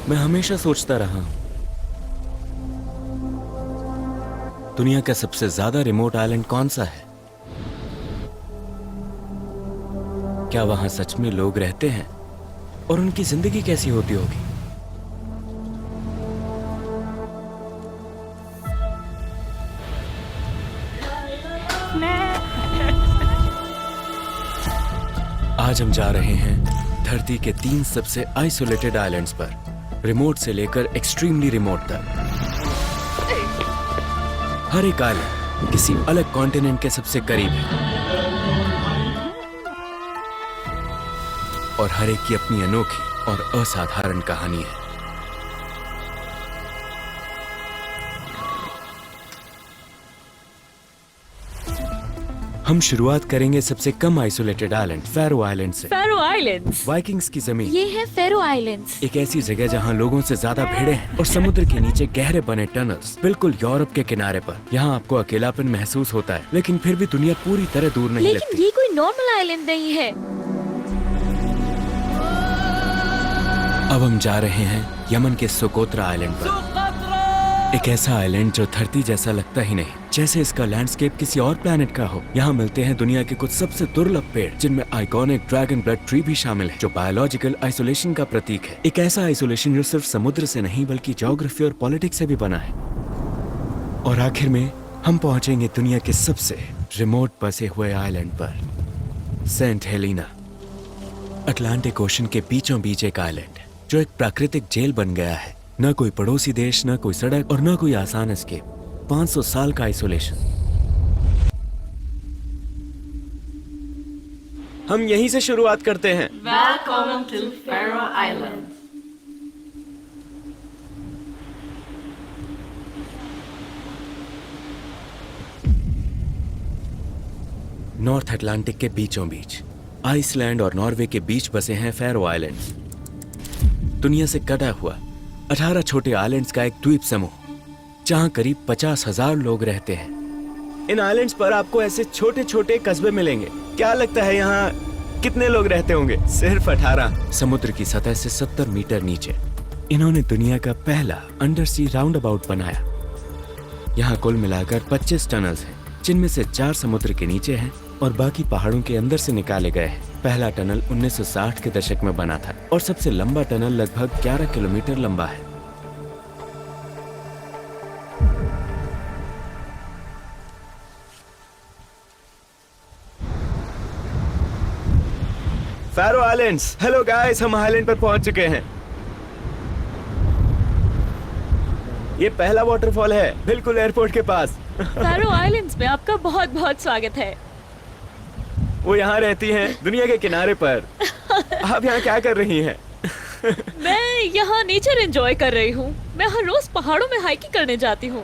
मैं हमेशा सोचता रहा हूं, दुनिया का सबसे ज्यादा रिमोट आइलैंड कौन सा है? क्या वहां सच में लोग रहते हैं और उनकी जिंदगी कैसी होती होगी? आज हम जा रहे हैं धरती के 3 सबसे आइसोलेटेड आइलैंड्स पर, रिमोट से लेकर एक्सट्रीमली रिमोट तक। हर एक आइलैंड किसी अलग कॉन्टिनेंट के सबसे करीब है और हर एक की अपनी अनोखी और असाधारण कहानी है। हम शुरुआत करेंगे सबसे कम आइसोलेटेड आइलैंड फैरो आइलैंड से। फैरो आइलैंड्स, वाइकिंग्स की जमीन। ये है फैरो आइलैंड्स। एक ऐसी जगह जहां लोगों से ज्यादा भीड़ें हैं और समुद्र के नीचे गहरे बने टनल्स, बिल्कुल यूरोप के किनारे पर। यहाँ आपको अकेलापन महसूस होता है, लेकिन फिर भी दुनिया पूरी तरह दूर नहीं लगती। लेकिन ये कोई नॉर्मल आइलैंड नहीं है। अब हम जा रहे हैं यमन के सोकोत्रा आइलैंड पर। एक ऐसा आइलैंड जो धरती जैसा लगता ही नहीं, जैसे इसका लैंडस्केप किसी और प्लेनेट का हो। यहाँ मिलते हैं दुनिया के कुछ सबसे दुर्लभ पेड़, जिनमें आइकॉनिक ड्रैगन ब्लड ट्री भी शामिल है, जो बायोलॉजिकल आइसोलेशन का प्रतीक है। एक ऐसा आइसोलेशन जो सिर्फ समुद्र से नहीं बल्कि ज्योग्राफी और पॉलिटिक्स से भी बना है। और आखिर में हम पहुंचेंगे दुनिया के सबसे रिमोट बसे हुए आइलैंड पर, सेंट हेलेना। अटलांटिक ओशन के बीचों बीच एक आइलैंड जो एक प्राकृतिक जेल बन गया है। न कोई पड़ोसी देश, न कोई सड़क और न कोई आसान एस्केप। 500 साल का आइसोलेशन। हम यहीं से शुरुआत करते हैं। Welcome to Faroe Islands. North Atlantic के बीचों बीच, आइसलैंड और नॉर्वे के बीच बसे हैं फैरो आइलैंड्स। दुनिया से कटा हुआ 18 छोटे आइलैंड्स का एक द्वीप समूह, जहां करीब 50,000 लोग रहते हैं। इन आइलैंड्स पर आपको ऐसे छोटे छोटे कस्बे मिलेंगे। क्या लगता है यहाँ कितने लोग रहते होंगे? सिर्फ 18। समुद्र की सतह से 70 मीटर नीचे इन्होंने दुनिया का पहला अंडर सी राउंड अबाउट बनाया। यहाँ कुल मिलाकर 25 टनल्स हैं, जिनमें से 4 समुद्र के नीचे हैं और बाकी पहाड़ों के अंदर से निकाले गए हैं। पहला टनल 1960 के दशक में बना था और सबसे लंबा टनल लगभग 11 किलोमीटर लंबा है। Pharaoh islands. हेलो गाइस, हम आइलैंड पर पहुंच चुके हैं। ये पहला वाटरफॉल है, बिल्कुल एयरपोर्ट के पास। फैरो आइलैंड्स में आपका बहुत बहुत स्वागत है। वो यहाँ रहती हैं दुनिया के किनारे पर। आप यहाँ क्या कर रही हैं? मैं यहाँ नेचर एंजॉय कर रही हूँ। मैं हर रोज पहाड़ों में हाइकिंग करने जाती हूँ।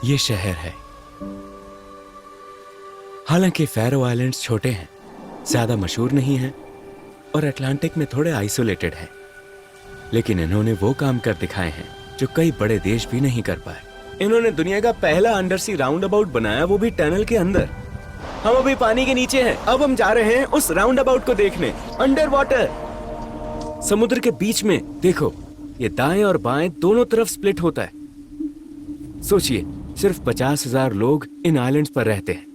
ये शहर है। हालांकि फैरो आइलैंड्स छोटे हैं, ज्यादा मशहूर नहीं हैं और अटलांटिक में थोड़े आइसोलेटेड हैं, लेकिन इन्होंने वो काम कर दिखाए हैं जो कई बड़े देश भी नहीं कर पाए। इन्होंने दुनिया का पहला अंडर सी राउंड अबाउट बनाया, वो भी टनल के अंदर। हम अभी पानी के नीचे हैं। अब हम जा रहे हैं उस राउंड अबाउट को देखने, अंडर वाटर, समुद्र के बीच में। देखो, ये दाएं और बाएं दोनों तरफ स्प्लिट होता है। सोचिए, सिर्फ 50,000 लोग इन आइलैंड्स पर रहते हैं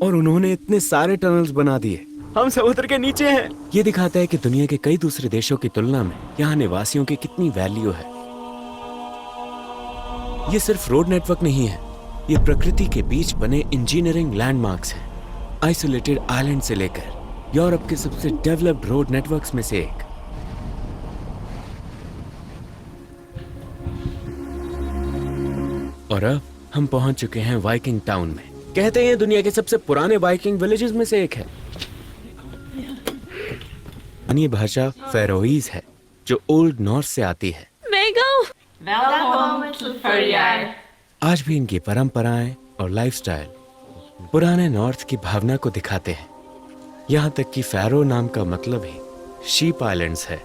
और उन्होंने इतने सारे टनल्स बना दिए। हम समुद्र के नीचे हैं। ये दिखाता है कि दुनिया के कई दूसरे देशों की तुलना में यहाँ निवासियों की कितनी वैल्यू है। ये सिर्फ रोड नेटवर्क नहीं है, ये प्रकृति के बीच बने इंजीनियरिंग लैंडमार्क्स हैं। आइसोलेटेड आइलैंड से लेकर यूरोप के सबसे डेवलप्ड रोड नेटवर्क्स में से एक। और अब हम पहुंच चुके हैं वाइकिंग टाउन में। कहते हैं दुनिया के सबसे पुराने वाइकिंग विलेजेस में से एक है। स्थानीय भाषा फेरोईज है, जो ओल्ड नॉर्थ से आती है। Welcome to Faroe. आज भी इनकी परंपराएं और लाइफस्टाइल पुराने नॉर्थ की भावना को दिखाते हैं। यहाँ तक कि फैरो नाम का मतलब ही शीप आइलैंड्स है।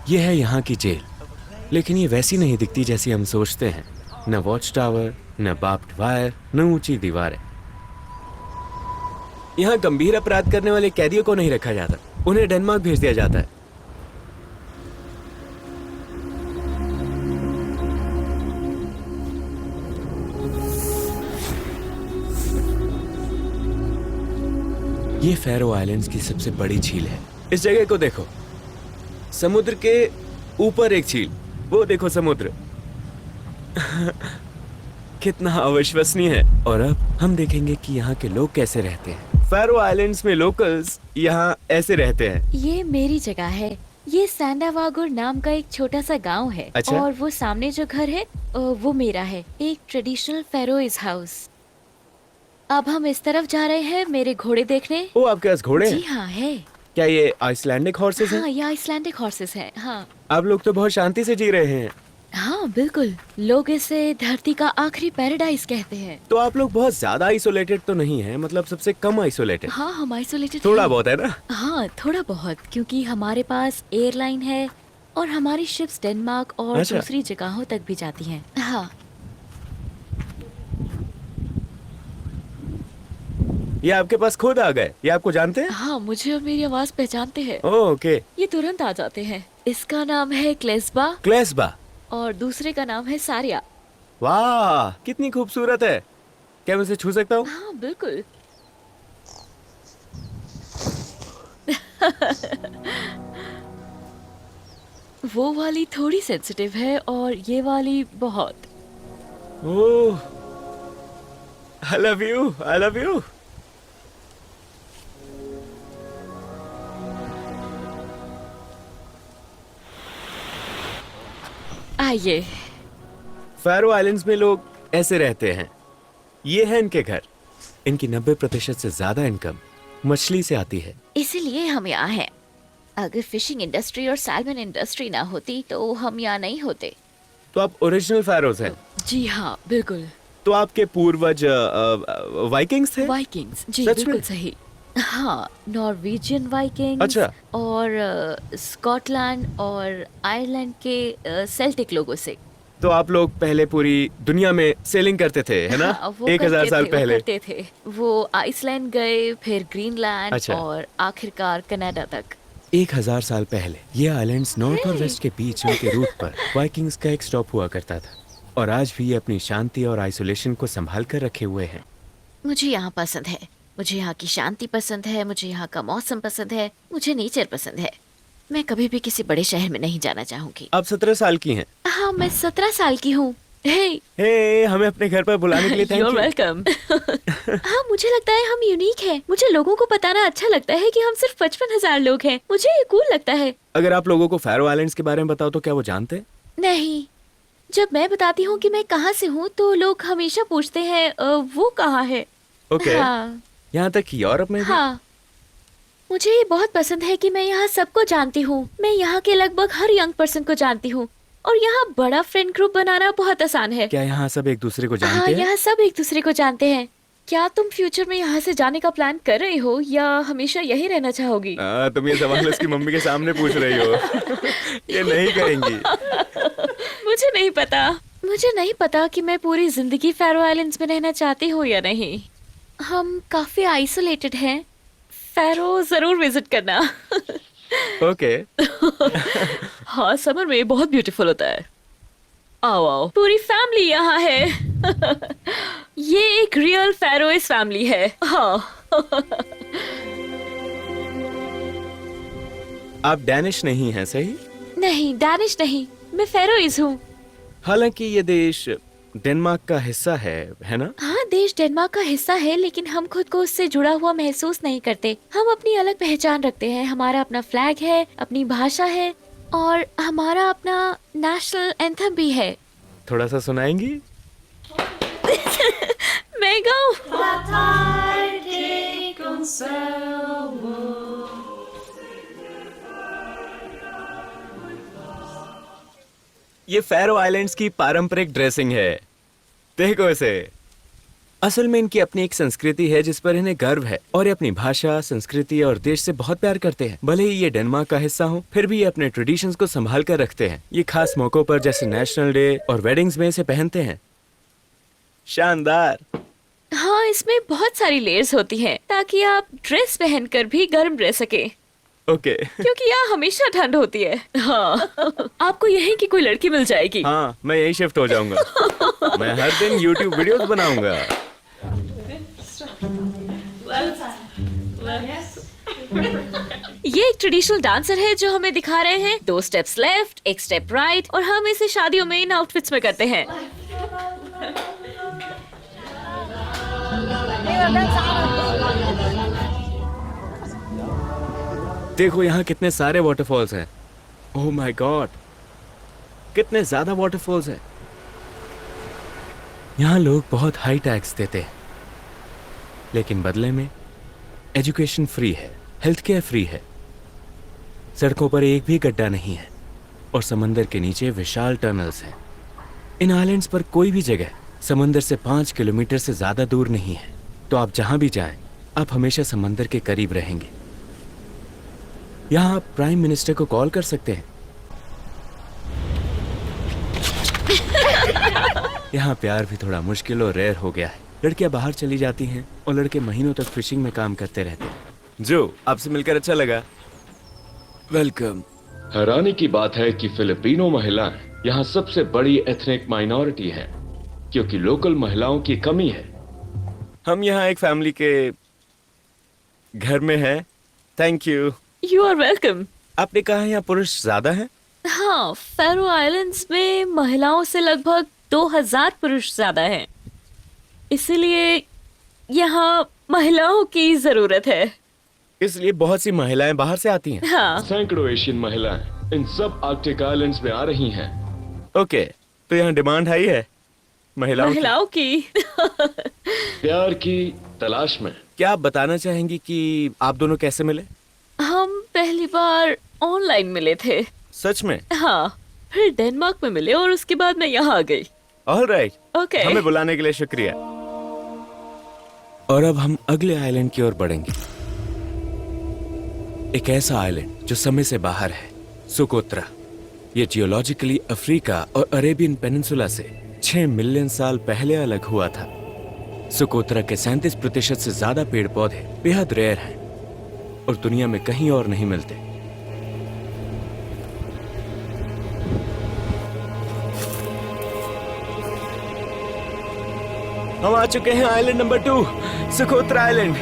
यह है यहाँ की जेल, लेकिन ये वैसी नहीं दिखती जैसी हम सोचते हैं। न वॉच टावर, न बार्ब्ड वायर, न ऊंची दीवारें। यहाँ गंभीर अपराध करने वाले कैदियों को नहीं रखा जाता, उन्हें डेनमार्क भेज दिया जाता है। ये फैरो आइलैंड्स की सबसे बड़ी झील है। इस जगह को देखो, समुद्र के ऊपर एक झील, वो देखो समुद्र। कितना अविश्वसनीय है। और अब हम देखेंगे कि यहाँ के लोग कैसे रहते हैं। फैरो आइलैंड्स में लोकल्स यहाँ ऐसे रहते हैं। ये मेरी जगह है। ये सैंडावागुर नाम का एक छोटा सा गांव है। अच्छा? और वो सामने जो घर है वो मेरा है, एक ट्रेडिशनल फैरोइज हाउस। अब हम इस तरफ जा रहे हैं मेरे घोड़े देखने। ओ, आपके पास घोड़े जी हैं? हाँ है। क्या ये आइसलैंडिक हॉर्सेस हैं? हाँ, ये आइसलैंडिक हॉर्सेस हैं। हाँ आप लोग तो बहुत शांति से जी रहे हैं। हाँ बिल्कुल, लोग इसे धरती का आखिरी पैराडाइज कहते हैं। तो आप लोग बहुत ज्यादा आइसोलेटेड तो नहीं है, मतलब सबसे कम आइसोलेटेड। हाँ, हम आइसोलेटेड थोड़ा बहुत है ना? हाँ थोड़ा बहुत, क्योंकि हमारे पास एयरलाइन है और हमारी शिप्स डेनमार्क और अच्छा। दूसरी जगहों तक भी जाती हैं। हाँ। ये आपके पास खुद आ गए? ये आपको जानते हैं? हाँ, मुझे और मेरी आवाज पहचानते हैं। ओके। ये तुरंत आ जाते हैं। इसका नाम है क्लेस्बा क्लेस्बा। और दूसरे का नाम है सारिया। वाह, कितनी खूबसूरत है। क्या मैं उसे छू सकता हूँ? हाँ बिल्कुल। वो वाली थोड़ी सेंसिटिव है और ये वाली बहुत। Oh, I love you, I love you. आइए। फैरो आइलैंड्स में लोग ऐसे रहते हैं। ये है इनके घर। इनकी 90% से ज्यादा इनकम मछली से आती है। इसीलिए हम यहाँ हैं। अगर फिशिंग इंडस्ट्री और सैल्मन इंडस्ट्री ना होती तो हम यहाँ नहीं होते। तो आप ओरिजिनल फैरोज हैं? जी हाँ बिल्कुल। तो आपके पूर्वज वाइकिंग्स थे? वाइकिंग्स, जी सच बिल्कुल में? सही। हाँ, नॉर्वेजियन वाइकिंग्स। अच्छा। और स्कॉटलैंड और आयरलैंड के सेल्टिक लोगों से। तो आप लोग पहले पूरी दुनिया में सेलिंग करते थे, है ना? हाँ, वो 1000 करते साल थे, पहले। वो करते थे। वो आइसलैंड गए, फिर ग्रीनलैंड अच्छा। और आखिरकार कनाडा तक। 1000 साल पहले ये आइलैंड्स नॉर्थ और वेस्ट के बीच उनके रूट पर वाइकिंग्स का एक स्टॉप हुआ करता था। और आज भी ये अपनी शांति और आइसोलेशन को संभाल कर रखे हुए हैं। मुझे यहाँ पसंद है। मुझे यहाँ की शांति पसंद है। मुझे यहाँ का मौसम पसंद है। मुझे नेचर पसंद है। मैं कभी भी किसी बड़े शहर में नहीं जाना चाहूंगी। आप 17 साल की हैं। हाँ, मैं 17 साल की हूँ। हे, हमें अपने घर पर बुलाने के लिए थैंक यू। वेलकम। हाँ, मुझे लगता है हम यूनिक हैं। मुझे लोगों को बताना अच्छा लगता है कि हम सिर्फ 55,000 लोग हैं। मुझे ये कूल लगता है। अगर आप लोगों को फैरो आइलैंड्स के बारे में बताओ तो क्या वो जानते हैं? नहीं, जब मैं बताती हूँ कि मैं कहाँ से हूँ तो लोग हमेशा पूछते हैं वो कहाँ है। ओके। हाँ, यहाँ तक कि यूरोप में भी? हाँ। मुझे ये बहुत पसंद है कि मैं यहाँ सबको जानती हूँ। मैं यहाँ के लगभग हर यंग पर्सन को जानती हूँ और यहाँ बड़ा फ्रेंड ग्रुप बनाना बहुत आसान है। क्या यहाँ सब एक दूसरे को हाँ, जानते हैं? यहाँ सब एक दूसरे को जानते हैं। क्या तुम फ्यूचर में यहाँ से जाने का प्लान कर रही हो या हमेशा यही रहना चाहोगी? तुम ये सवाल उसकी मम्मी के सामने पूछ रही हो। ये नहीं करेंगी। मुझे नहीं पता। मुझे नहीं पता कि मैं पूरी जिंदगी फैरो आइलैंड्स में रहना चाहती हूँ या नहीं। हम काफी आइसोलेटेड हैं। फैरो जरूर विजिट करना। ओके। हाँ, समर में बहुत ब्यूटीफुल होता है। आओ आओ, पूरी फैमिली यहाँ है। ये एक रियल फैरोइज फैमिली है। हाँ। आप डैनिश नहीं हैं, सही? नहीं, डैनिश नहीं, मैं फैरोइज हूँ। हालांकि ये देश डेनमार्क का हिस्सा है ना? हाँ, देश डेनमार्क का हिस्सा है, लेकिन हम खुद को उससे जुड़ा हुआ महसूस नहीं करते। हम अपनी अलग पहचान रखते हैं। हमारा अपना फ्लैग है, अपनी भाषा है और हमारा अपना नेशनल एंथम भी है। थोड़ा सा सुनाएंगी? मैं गाऊं? ये फैरो आइलैंड्स की पारंपरिक ड्रेसिंग है। देखो इसे। असल में इनकी अपनी एक संस्कृति है जिस पर इन्हें गर्व है और ये अपनी भाषा, संस्कृति और देश से बहुत प्यार करते हैं। भले ही ये डेनमार्क का हिस्सा हो, फिर भी ये अपने ट्रेडिशंस को संभाल कर रखते हैं। ये खास मौकों पर जैसे नेशनल डे और वेडिंग्स में इसे पहनते हैं। शानदार। हाँ, इसमें बहुत सारी लेयर्स होती हैं ताकि आप ड्रेस पहनकर भी गर्म रह सके। ओके। क्योंकि यहाँ हमेशा ठंड होती है। हाँ। आपको यहीं की कोई लड़की मिल जाएगी। हाँ, मैं यही शिफ्ट हो जाऊंगा। मैं हर दिन YouTube वीडियोस बनाऊंगा। ये एक ट्रेडिशनल डांसर है जो हमें दिखा रहे हैं। 2 स्टेप्स लेफ्ट, 1 स्टेप राइट, और हम इसे शादियों में इन आउटफिट्स में करते हैं। देखो यहाँ कितने सारे वाटरफॉल्स हैं। ओह माय गॉड, कितने ज्यादा वाटरफॉल्स हैं। यहाँ लोग बहुत हाई टैक्स देते हैं, लेकिन बदले में एजुकेशन फ्री है, हेल्थ केयर फ्री है, सड़कों पर एक भी गड्ढा नहीं है और समंदर के नीचे विशाल टनल्स हैं। इन आइलैंड्स पर कोई भी जगह समंदर से 5 किलोमीटर से ज्यादा दूर नहीं है, तो आप जहां भी जाएं, आप हमेशा समंदर के करीब रहेंगे। यहाँ आप प्राइम मिनिस्टर को कॉल कर सकते हैं। यहाँ प्यार भी थोड़ा मुश्किल और रेयर हो गया है। लड़कियां बाहर चली जाती हैं और लड़के महीनों तक फिशिंग में काम करते रहते हैं। जो आपसे मिलकर अच्छा लगा। वेलकम। हैरानी की बात है कि फिलिपिनो महिलाएं यहाँ सबसे बड़ी एथनिक माइनॉरिटी हैं, क्योंकि लोकल महिलाओं की कमी है। हम यहाँ एक फैमिली के घर में हैं। Thank you. You are welcome. आपने कहा यहाँ पुरुष ज्यादा हैं? हाँ, फैरो आइलैंड्स में महिलाओं से लगभग 2000 पुरुष ज्यादा हैं। इसीलिए यहाँ महिलाओं की जरूरत है। इसलिए बहुत सी महिलाएं बाहर से आती हैं। हाँ। सैकड़ों एशियन महिलाएं इन सब आर्कटिक आइलैंड्स में आ रही हैं। ओके, तो यहाँ डिमांड हाई है महिलाओं की। प्यार की तलाश में। क्या आप बताना चाहेंगी कि आप दोनों कैसे मिले? हम पहली बार ऑनलाइन मिले थे। सच में? हाँ, फिर डेनमार्क में मिले और उसके बाद मैं यहाँ आ गई। ऑलराइट। ओके। हमें बुलाने के लिए शुक्रिया। और अब हम अगले आइलैंड की ओर बढ़ेंगे। एक ऐसा आइलैंड जो समय से बाहर है, सुकोत्रा। ये जियोलॉजिकली अफ्रीका और अरेबियन पेनिनसुला से 6 मिलियन साल पहले अलग हुआ था। सुकोत्रा के 37% से ज्यादा पेड़ पौधे बेहद रेयर हैं और दुनिया में कहीं और नहीं मिलते। हम आ चुके हैं आइलैंड नंबर 2, सुकोत्रा आइलैंड।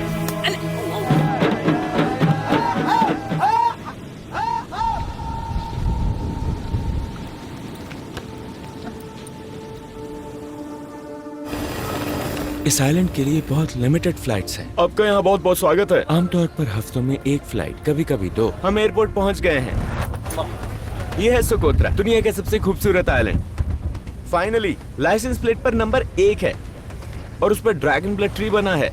इस आइलैंड के लिए बहुत लिमिटेड फ्लाइट्स हैं। आपका यहाँ बहुत बहुत स्वागत है। आमतौर पर हफ्तों में 1 फ्लाइट, कभी कभी 2। हम एयरपोर्ट पहुँच गए हैं। ये है सुकोत्रा, दुनिया का सबसे खूबसूरत आइलैंड। फाइनली लाइसेंस प्लेट पर नंबर 1 है और उस पर ड्रैगन ब्लड ट्री बना है।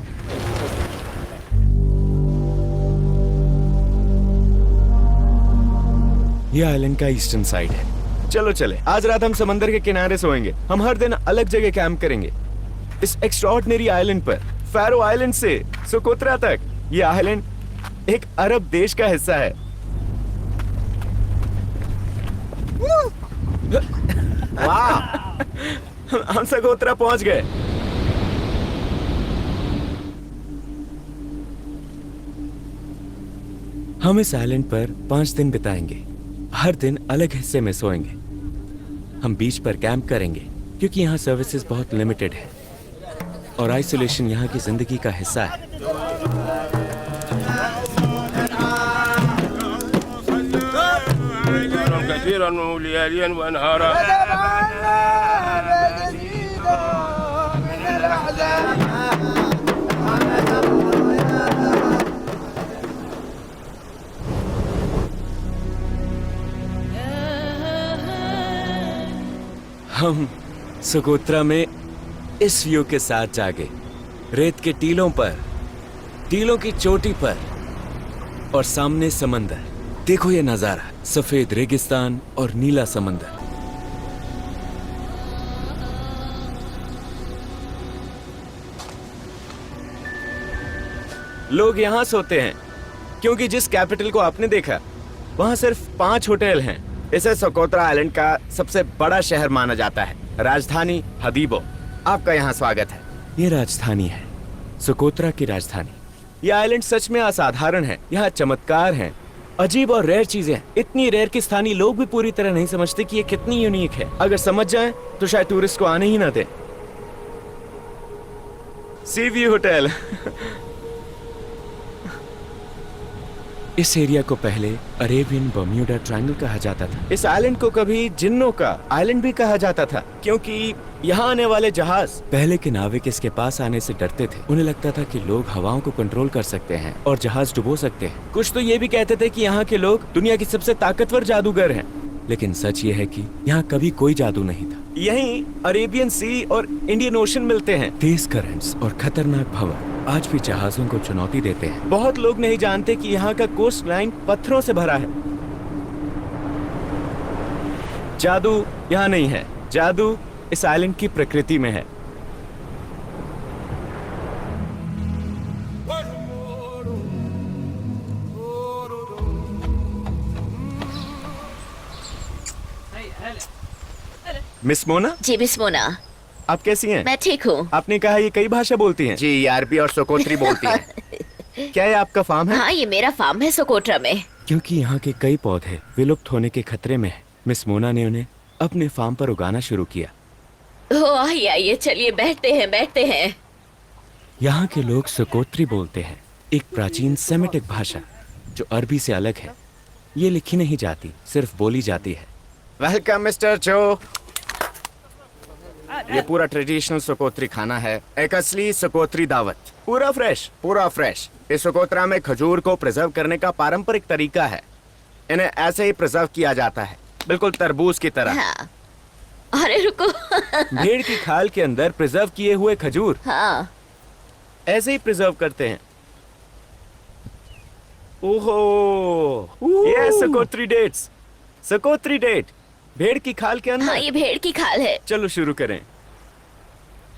ये आइलैंड का ईस्टर्न साइड है। चलो चले, आज रात हम समंदर के किनारे सोएंगे। हम हर दिन अलग जगह कैंप करेंगे इस एक्स्ट्राऑर्डिनरी आइलैंड पर, फैरो आइलैंड से सुकोत्रा तक। ये आइलैंड एक अरब देश का हिस्सा है। वाह, हम सुकोत्रा पहुंच गए। हम इस आइलैंड पर 5 दिन बिताएंगे। हर दिन अलग हिस्से में सोएंगे। हम बीच पर कैंप करेंगे क्योंकि यहाँ सर्विसेज बहुत लिमिटेड है और आइसोलेशन यहाँ की जिंदगी का हिस्सा है। हम सुकोत्रा में इस व्यू के साथ जागे, रेत के टीलों पर, टीलों की चोटी पर, और सामने समंदर। देखो ये नजारा, सफेद रेगिस्तान और नीला समंदर। लोग यहाँ सोते हैं क्योंकि जिस कैपिटल को आपने देखा वहाँ सिर्फ 5 होटल हैं। इसे सोकोत्रा आइलैंड का सबसे बड़ा शहर माना जाता है। राजधानी हदीबो। आपका यहाँ स्वागत है। ये राजधानी है, सोकोत्रा की राजधानी। ये आइलैंड सच में असाधारण है। यहाँ चमत्कार हैं, अजीब और रेयर चीजें हैं। इतनी रेयर कि स्थानीय लोग भी पूरी तरह नहीं समझते कि ये कितनी यूनिक है। अगर समझ जाएं तो शायद टूरिस्ट को आने ही ना दें। सी व्यू होटल। इस एरिया को पहले अरेबियन बर्म्यूडा ट्रायंगल कहा जाता था। इस आइलैंड को कभी जिन्नों का आइलैंड भी कहा जाता था क्योंकि यहाँ आने वाले जहाज पहले के नाविक इसके पास आने से डरते थे। उन्हें लगता था कि लोग हवाओं को कंट्रोल कर सकते हैं और जहाज डुबो सकते हैं। कुछ तो ये भी कहते थे कि यहाँ के लोग दुनिया की सबसे ताकतवर जादूगर हैं। लेकिन सच ये है कि यहाँ कभी कोई जादू नहीं था। यहीं अरेबियन सी और इंडियन ओशन मिलते हैं। तेज करंट्स और खतरनाक भंवर आज भी जहाजों को चुनौती देते हैं। बहुत लोग नहीं जानते कि यहाँ का कोस्ट लाइन पत्थरों से भरा है। जादू यहाँ नहीं है, जादू इस आइलैंड की प्रकृति में है। मिस मोना, जी मिस मोना, आप कैसी हैं? मैं ठीक हूँ। आपने कहा ये कई भाषा बोलती हैं। जी, ये अरबी और सोकोत्री बोलती है। क्या ये आपका फार्म है? हाँ, ये मेरा फार्म है सोकोट्रा में। क्योंकि यहाँ के कई पौधे विलुप्त होने के खतरे में हैं, मिस मोना ने उन्हें अपने फार्म पर उगाना शुरू किया। ओ आइए आइए, चलिए बैठते हैं। यहाँ के लोग सोकोत्री बोलते हैं, एक प्राचीन सेमेटिक भाषा जो अरबी से अलग है। ये लिखी नहीं जाती, सिर्फ बोली जाती है। वेलकम मिस्टर चो। ये पूरा ट्रेडिशनल सोकोत्री खाना है, एक असली सोकोत्री दावत। पूरा फ्रेश। इस सोकोत्रा में खजूर को प्रिजर्व करने का पारंपरिक तरीका है। इन्हें ऐसे ही प्रिजर्व किया जाता है, बिल्कुल तरबूज की तरह। हाँ। अरे रुको। भेड़ की खाल के अंदर प्रिजर्व किए हुए खजूर हाँ। ऐसे ही प्रिजर्व करते हैं। ओहो, ये सोकोत्री डेट भेड़ की खाल के अंदर। हाँ, ये भेड़ की खाल है। चलो शुरू करें।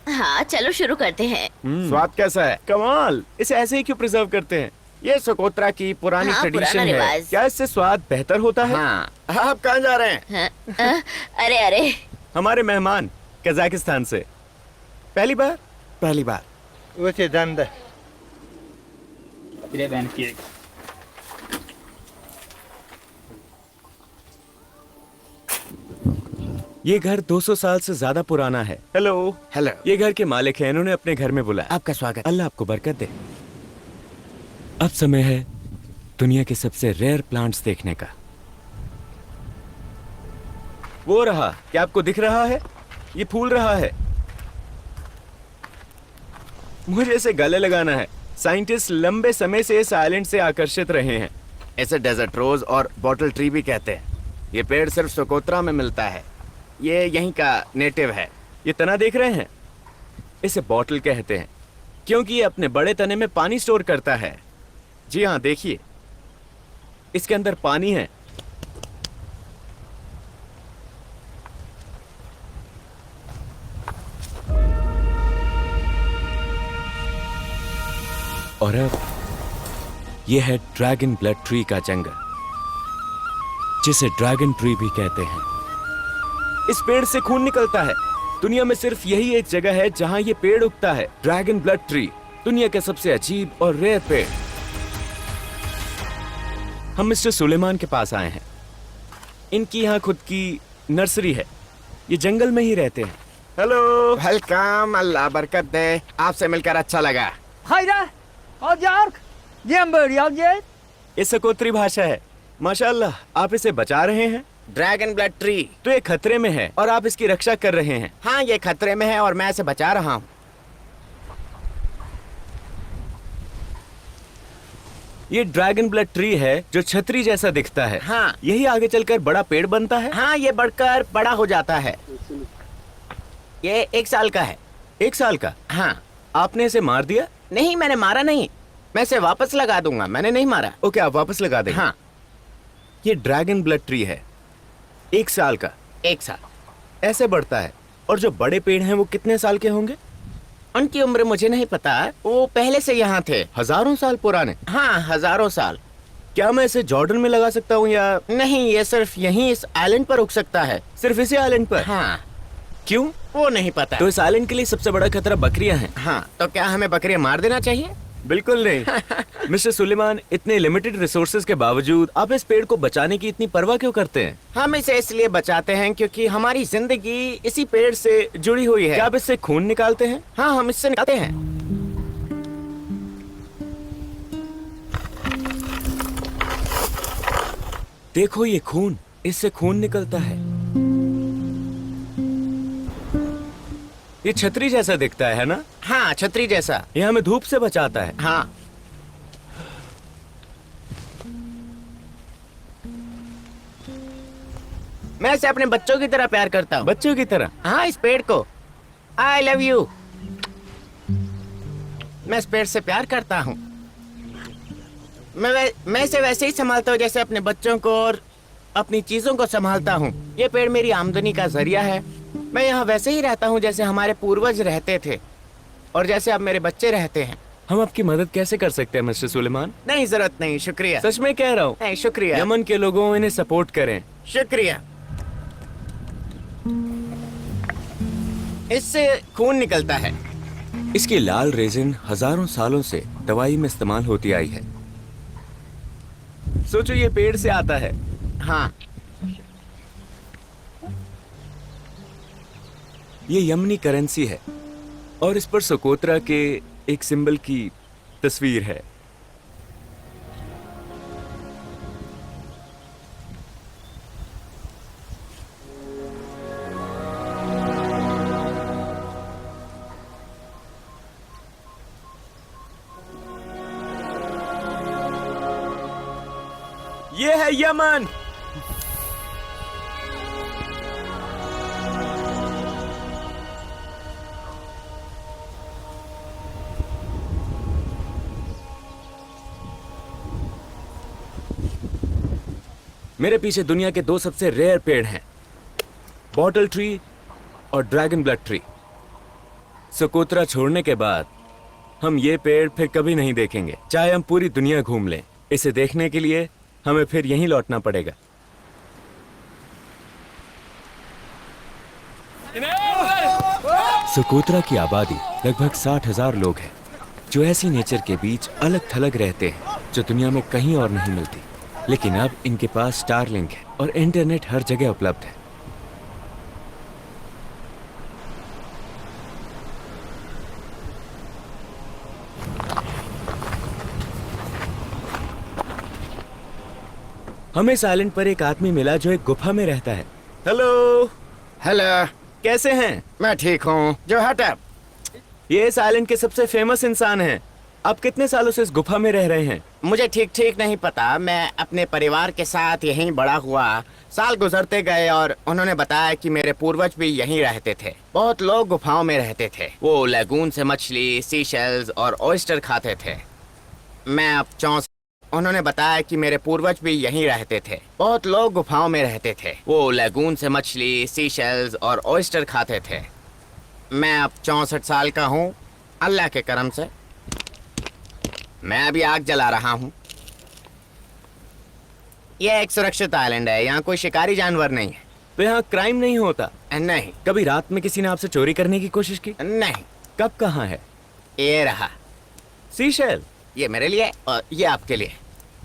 हाँ चलो शुरू करते हैं। स्वाद कैसा है? कमाल। इसे ऐसे ही क्यों प्रिजर्व करते हैं? ये सोकोत्रा की पुरानी हाँ, ट्रेडिशन पुराना है। रिवाज। क्या इससे स्वाद बेहतर होता है? हाँ। आप कहाँ जा रहे हैं? हाँ, अरे हमारे मेहमान कजाकिस्तान से। पहली बार। Өте дәмді. ये घर 200 साल से ज्यादा पुराना है। हेलो। ये घर के मालिक हैं, इन्होंने अपने घर में बुलाया। आपका स्वागत। अल्लाह आपको बरकत दे। अब समय है दुनिया के सबसे रेयर प्लांट्स देखने का। वो रहा, क्या आपको दिख रहा है? ये फूल रहा है। मुझे इसे गले लगाना है। साइंटिस्ट लंबे समय से इस आइलैंड से आकर्षित रहे हैं। इसे डेजर्ट रोज और बॉटल ट्री भी कहते हैं। ये पेड़ सिर्फ सोकोत्रा में मिलता है। ये यहीं का नेटिव है। ये तना देख रहे हैं, इसे बॉटल कहते हैं क्योंकि ये अपने बड़े तने में पानी स्टोर करता है। जी हाँ, देखिए इसके अंदर पानी है। और अब यह है ड्रैगन ब्लड ट्री का जंगल, जिसे ड्रैगन ट्री भी कहते हैं। इस पेड़ से खून निकलता है। दुनिया में सिर्फ यही एक जगह है जहां ये पेड़ उगता है, ड्रैगन ब्लड ट्री। दुनिया के सबसे अजीब और रेयर पेड़। हम मिस्टर सुलेमान के पास आए हैं। इनकी यहाँ खुद की नर्सरी है। ये जंगल में ही रहते हैं। हेलो। वेलकम, अल्लाह बरकत दे। आपसे मिलकर अच्छा लगा। Hayda. Aljark. Jem börjar ge. ये सकोत्री भाषा है। माशाल्लाह, आप इसे बचा रहे हैं। Dragon blood tree. तो ये खतरे में है और आप इसकी रक्षा कर रहे हैं। हाँ, ये खतरे में है और मैं इसे बचा रहा हूँ। ये ड्रैगन ब्लड ट्री है जो छतरी जैसा दिखता है। हाँ। यही आगे चलकर बड़ा पेड़ बनता है। हाँ, ये बढ़कर बड़ा हो जाता है। ये 1 साल का है। 1 साल का? हाँ। आपने इसे मार दिया? नहीं, मैंने मारा नहीं। मैं इसे वापस लगा दूंगा। मैंने नहीं मारा। ओके, आप वापस लगा देंगे। हाँ। ये ड्रैगन ब्लड ट्री है, 1 साल का। 1 साल ऐसे बढ़ता है। और जो बड़े पेड़ हैं वो कितने साल के होंगे? उनकी उम्र मुझे नहीं पता, वो पहले से यहाँ थे। हजारों साल पुराने। हाँ, हजारों साल। क्या मैं इसे जॉर्डन में लगा सकता हूँ या नहीं, ये सिर्फ यहीं इस आइलैंड पर उग सकता है। सिर्फ इसी आइलैंड पर? हाँ, क्यों? वो नहीं पता। तो इस आइलैंड के लिए सबसे बड़ा खतरा बकरियां हैं। हाँ, तो क्या हमें बकरियां मार देना चाहिए? बिल्कुल नहीं। मिस्टर सुलेमान, इतने लिमिटेड रिसोर्सेज के बावजूद आप इस पेड़ को बचाने की इतनी परवाह क्यों करते हैं? हम इसे इसलिए बचाते हैं क्योंकि हमारी जिंदगी इसी पेड़ से जुड़ी हुई है। क्या आप इससे खून निकालते हैं? हाँ, हम इससे निकालते हैं। देखो ये खून, इससे खून निकलता है। ये छतरी जैसा दिखता है ना? हाँ, छतरी जैसा। ये हमें धूप से बचाता है। हाँ, मैं इसे अपने बच्चों की तरह प्यार करता हूँ। बच्चों की तरह? हाँ, इस पेड़ को। आई लव यू। मैं इस पेड़ से प्यार करता हूँ। मैं इसे वैसे ही संभालता हूँ जैसे अपने बच्चों को और अपनी चीजों को संभालता हूँ। ये पेड़ मेरी आमदनी का जरिया है। मैं यहाँ वैसे ही रहता हूँ जैसे हमारे पूर्वज रहते थे और जैसे अब मेरे बच्चे रहते हैं। हम आपकी मदद कैसे कर सकते हैं मिस्टर सुलेमान? नहीं, जरूरत नहीं, शुक्रिया। सच में कह रहा हूँ। नहीं, शुक्रिया। यमन के लोगों, इन्हें सपोर्ट करें। शुक्रिया। इससे खून निकलता है। इसकी लाल रेजिन हजारों सालों से दवाई में इस्तेमाल होती आई है। सोचो ये पेड़ से आता है। हाँ, ये यमनी करेंसी है और इस पर सोकोत्रा के एक सिंबल की तस्वीर है। ये है यमन। मेरे पीछे दुनिया के दो सबसे रेयर पेड़ हैं, बॉटल ट्री और ड्रैगन ब्लड ट्री। सोकोत्रा छोड़ने के बाद हम ये पेड़ फिर कभी नहीं देखेंगे, चाहे हम पूरी दुनिया घूम लें। इसे देखने के लिए हमें फिर यहीं लौटना पड़ेगा। सोकोत्रा की आबादी लगभग 60,000 लोग हैं, जो ऐसी नेचर के बीच अलग थलग रहते हैं जो दुनिया में कहीं और नहीं मिलती। लेकिन अब इनके पास स्टारलिंक है और इंटरनेट हर जगह उपलब्ध है। हमें इस आइलैंड पर एक आदमी मिला जो एक गुफा में रहता है। हेलो। हेलो। कैसे हैं? मैं ठीक हूँ। जो हट अप। ये इस आइलैंड के सबसे फेमस इंसान हैं। आप कितने सालों से इस गुफा में रह रहे हैं? मुझे ठीक नहीं पता। मैं अपने परिवार के साथ यहीं बड़ा हुआ। साल गुजरते गए और उन्होंने बताया कि मेरे पूर्वज भी यहीं रहते थे। बहुत लोग गुफाओं में रहते थे। वो लैगून से मछली, सीशेल्स और ऑयस्टर खाते थे। मैं अब उन्होंने बताया कि मेरे पूर्वज भी यहीं रहते थे। बहुत लोग गुफाओं में रहते थे। वो लैगून से मछली, सीशेल्स और ऑयस्टर खाते थे। मैं अब 64 साल का हूँ, अल्लाह के करम से। मैं अभी आग जला रहा हूँ। यह एक सुरक्षित आइलैंड है, यहाँ कोई शिकारी जानवर नहीं है। तो यहाँ क्राइम नहीं होता? नहीं। कभी रात में किसी ने आपसे चोरी करने की कोशिश की? नहीं। कब, कहाँ है? ये रहा सीशेल। ये मेरे लिए और ये आपके लिए।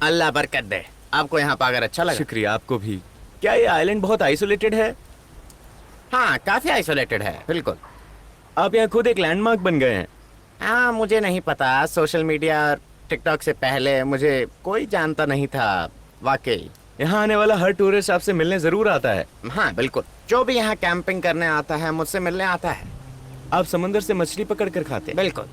अल्लाह बरकत दे। आपको यहाँ पाकर अच्छा लगा? शुक्रिया, आपको भी। क्या ये आइलैंड बहुत आइसोलेटेड है? हाँ, काफी आइसोलेटेड है। बिल्कुल। आप यहाँ खुद एक लैंडमार्क बन गए हैं। हाँ, मुझे नहीं पता। सोशल मीडिया और टिकटॉक से पहले मुझे कोई जानता नहीं था। वाकई यहाँ आने वाला हर टूरिस्ट आपसे मिलने जरूर आता है। हाँ बिल्कुल। जो भी यहाँ कैंपिंग करने आता है मुझसे मिलने आता है। आप समंदर से मछली पकड़ कर खाते हैं? बिल्कुल।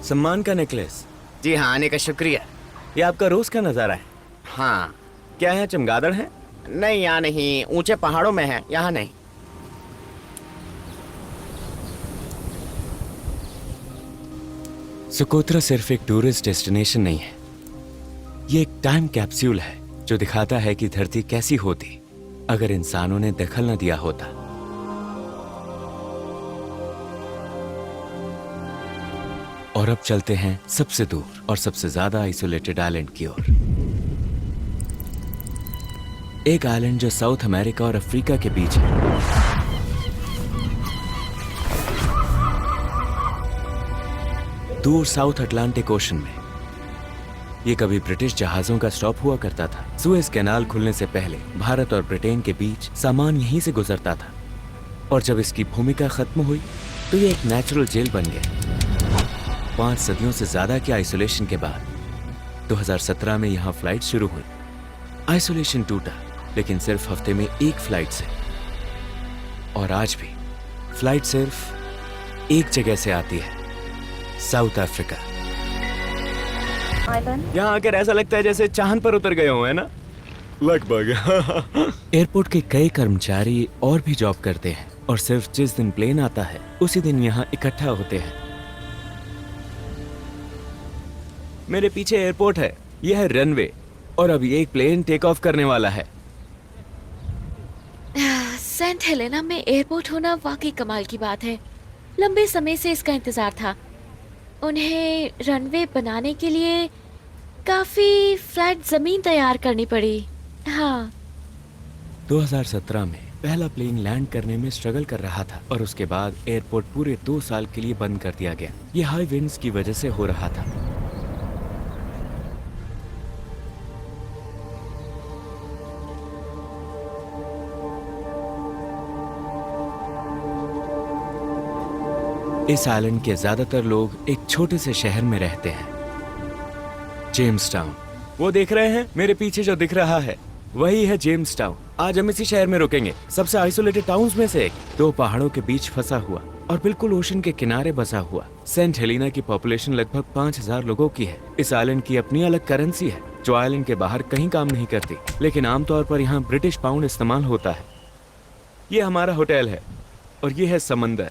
सम्मान का नेकलेस। जी हाँ, आने का शुक्रिया। ये आपका रोज का नजारा है। हाँ। क्या यहाँ चमगादड़ है? नहीं, यहाँ नहीं। ऊंचे पहाड़ों में है, यहाँ नहीं। सोकोत्रा सिर्फ एक टूरिस्ट डेस्टिनेशन नहीं है, ये एक टाइम कैप्सूल है जो दिखाता है कि धरती कैसी होती अगर इंसानों ने दखल न दिया होता। और अब चलते हैं सबसे दूर और सबसे ज्यादा आइसोलेटेड आइलैंड की ओर। एक आइलैंड जो साउथ अमेरिका और अफ्रीका के बीच है। दूर साउथ अटलांटिक ओशन में। ये कभी ब्रिटिश जहाजों का स्टॉप हुआ करता था। सुएज कैनाल खुलने से पहले भारत और ब्रिटेन के बीच सामान यहीं से गुजरता था, और जब इसकी भूमिका खत्म हुई तो ये एक नेचुरल जेल बन गया। 5 सदियों से ज्यादा के आइसोलेशन के बाद 2017 में यहाँ फ्लाइट शुरू हुई। आइसोलेशन टूटा, लेकिन सिर्फ हफ्ते में एक फ्लाइट से। और आज भी फ्लाइट सिर्फ एक जगह से आती है, साउथ अफ्रीका। यहाँ आकर ऐसा लगता है जैसे चांद पर उतर गए हो, है ना? लगभग। एयरपोर्ट के कई कर्मचारी और भी जॉब करते हैं, और सिर्फ जिस दिन प्लेन आता है उसी दिन यहाँ इकट्ठा होते हैं। मेरे पीछे एयरपोर्ट है, यह है रनवे, और अभी एक प्लेन टेक ऑफ करने वाला है। सेंट हेलेना में एयरपोर्ट होना वाकई कमाल की बात है। लंबे समय से इसका इंतजार था। उन्हें रनवे बनाने के लिए काफी फ्लैट जमीन तैयार करनी पड़ी। हाँ, 2017 में पहला प्लेन लैंड करने में स्ट्रगल कर रहा था, और उसके बाद एयरपोर्ट पूरे 2 साल के लिए बंद कर दिया गया। ये हाई विंड्स की वजह से हो रहा था। इस आइलैंड के ज्यादातर लोग एक छोटे से शहर में रहते हैं, जेम्स टाउन। वो देख रहे हैं मेरे पीछे जो दिख रहा है, वही है जेम्स टाउन। आज हम इसी शहर में रुकेंगे, सबसे आइसोलेटेड टाउन्स में से एक। 2 पहाड़ों के बीच फंसा हुआ और बिल्कुल ओशन के किनारे बसा हुआ सेंट हेलेना की पॉपुलेशन लगभग 5000 लोगों की है। इस आइलैंड की अपनी अलग करेंसी है जो आइलैंड के बाहर कहीं काम नहीं करती, लेकिन आमतौर पर यहाँ ब्रिटिश पाउंड इस्तेमाल होता है। ये हमारा होटल है और ये है समंदर।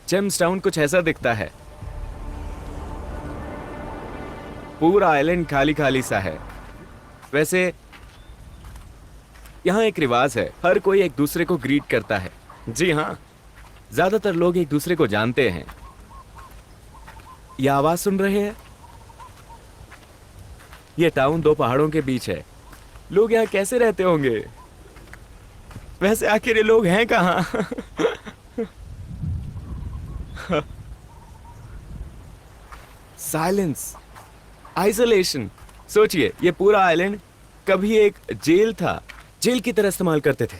जेम्स टाउन कुछ ऐसा दिखता है। पूरा आइलैंड खाली खाली सा है। वैसे यहाँ एक रिवाज है, हर कोई एक दूसरे को ग्रीट करता है। जी हाँ, ज्यादातर लोग एक दूसरे को जानते हैं। ये आवाज सुन रहे हैं? ये टाउन 2 पहाड़ों के बीच है। लोग यहाँ कैसे रहते होंगे? वैसे आखिर ये लोग हैं कहाँ? Silence, isolation. सोचिए, ये पूरा आइलैंड कभी एक जेल था, जेल की तरह इस्तेमाल करते थे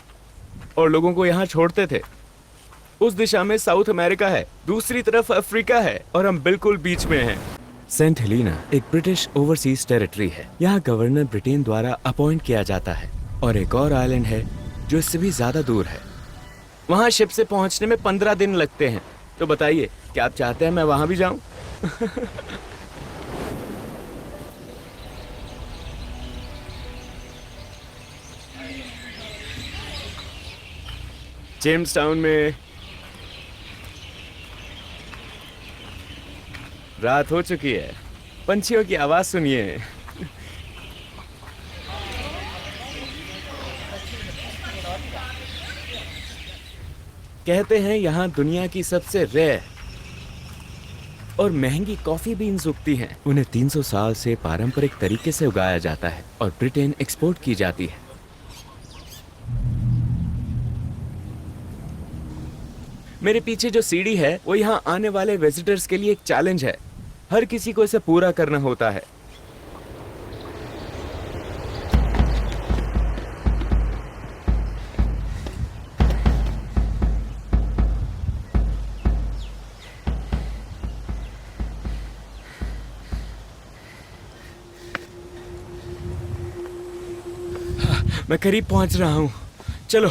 और लोगों को यहाँ छोड़ते थे। उस दिशा में साउथ अमेरिका है, दूसरी तरफ अफ्रीका है, और हम बिल्कुल बीच में हैं। सेंट हेलेना एक ब्रिटिश ओवरसीज टेरिटरी है। यहाँ गवर्नर ब्रिटेन द्वारा अपॉइंट किया जाता है। और एक और आइलैंड है जो इससे भी ज्यादा दूर है। वहाँ शिप से पहुंचने में 15 दिन लगते हैं। तो बताइए, क्या आप चाहते हैं मैं वहां भी जाऊं? जेम्स टाउन में रात हो चुकी है। पंछियों की आवाज सुनिए। कहते हैं यहाँ दुनिया की सबसे रेयर और महंगी कॉफी बीन्स उगती हैं। उन्हें 300 साल से पारंपरिक तरीके से उगाया जाता है और ब्रिटेन एक्सपोर्ट की जाती है। मेरे पीछे जो सीढ़ी है वो यहाँ आने वाले विजिटर्स के लिए एक चैलेंज है। हर किसी को इसे पूरा करना होता है। मैं करीब पहुंच रहा हूं, चलो।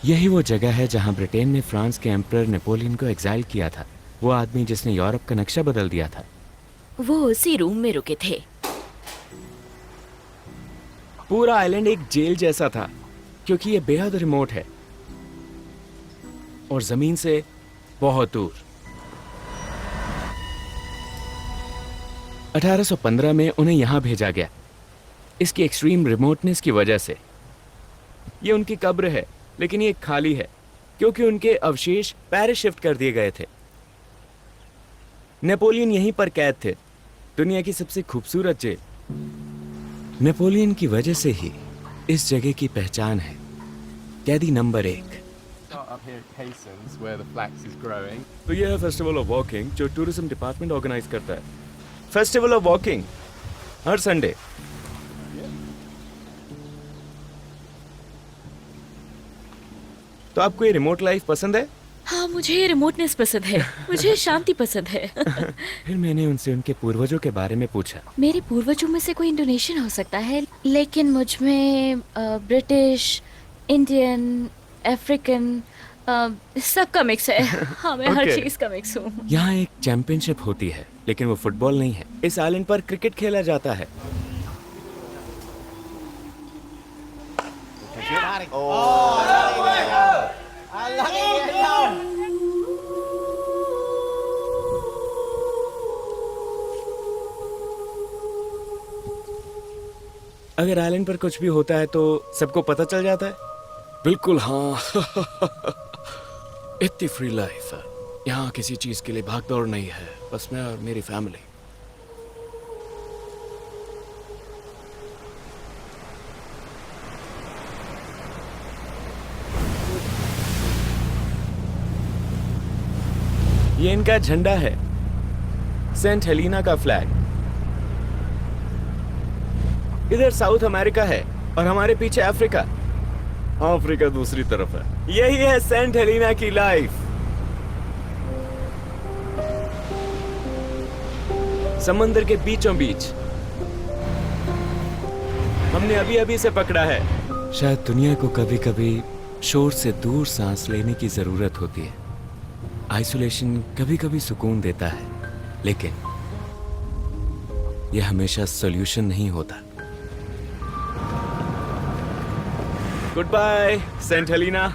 यही वो जगह है जहां ब्रिटेन ने फ्रांस के एम्परर नेपोलियन को एग्जाइल किया था, वो आदमी जिसने यूरोप का नक्शा बदल दिया था। वो उसी रूम में रुके थे। पूरा आइलैंड एक जेल जैसा था क्योंकि ये बेहद रिमोट है और जमीन से बहुत दूर। 1815 में उन्हें यहां भेजा गया इसकी एक्सट्रीम रिमोटनेस की वजह से। ये उनकी कब्र है लेकिन ये खाली है क्योंकि उनके अवशेष पेरिस शिफ्ट कर दिए गए थे। नेपोलियन यहीं पर कैद थे, दुनिया की सबसे खूबसूरत जेल। नेपोलियन की वजह से ही इस जगह की पहचान है, कैदी number 1। Up here at Caissons, where the flax is growing. तो यह है फेस्टिवल ऑफ वॉकिंग जो टूरिज्म डिपार्टमेंट ऑर्गेनाइज करता है। Festival of walking her Sunday. तो आपको ये रिमोट लाइफ पसंद है? हाँ, मुझे रिमोटनेस पसंद है, मुझे शांति पसंद है। फिर मैंने उनसे उनके पूर्वजों के बारे में पूछा। मेरे पूर्वजों में से कोई इंडोनेशियन हो सकता है, लेकिन मुझ में ब्रिटिश, इंडियन, अफ्रीकन सबका मिक्स है। हाँ, मैं हर Okay. चीज का मिक्स हूँ। यहाँ एक चैंपियनशिप होती है लेकिन वो फुटबॉल नहीं है। इस आइलैंड पर क्रिकेट खेला जाता है। अगर आइलैंड पर कुछ भी होता है तो सबको पता चल जाता है? बिल्कुल हाँ। इतनी फ्री लाइफ है यहाँ, किसी चीज के लिए भागदौड़ नहीं है, बस मैं और मेरी फैमिली। ये इनका झंडा है, सेंट हेलिना का फ्लैग। इधर साउथ अमेरिका है और हमारे पीछे अफ्रीका। अफ्रीका दूसरी तरफ है। यही है सेंट हेलिना की लाइफ। समंदर के बीचों बीच। हमने अभी अभी से पकड़ा है। शायद दुनिया को कभी कभी शोर से दूर सांस लेने की जरूरत होती है। आइसोलेशन कभी कभी सुकून देता है, लेकिन यह हमेशा सॉल्यूशन नहीं होता। Goodbye Saint Helena.